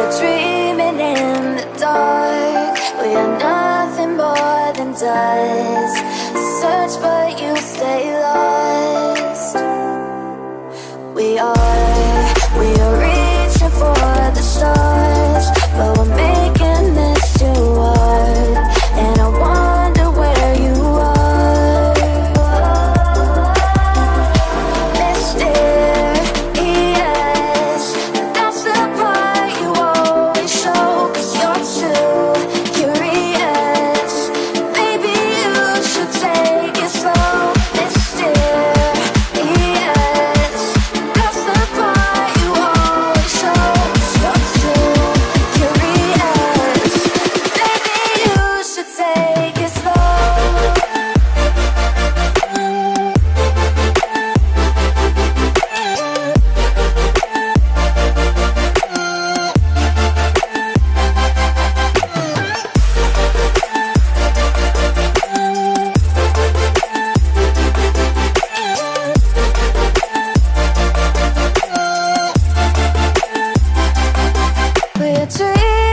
We're dreaming in the dark. We are nothing more than dust. Search but you stay lost. We are reaching for the stars, but we're making this too hard. And I wonder where you are. Mysterious, that's the part you always show. 'Cause you're too curious. Maybe you should take it slow. Mysterious, that's the part you always show. 'Cause you're too curious. Maybe you should take it slow. We're dreaming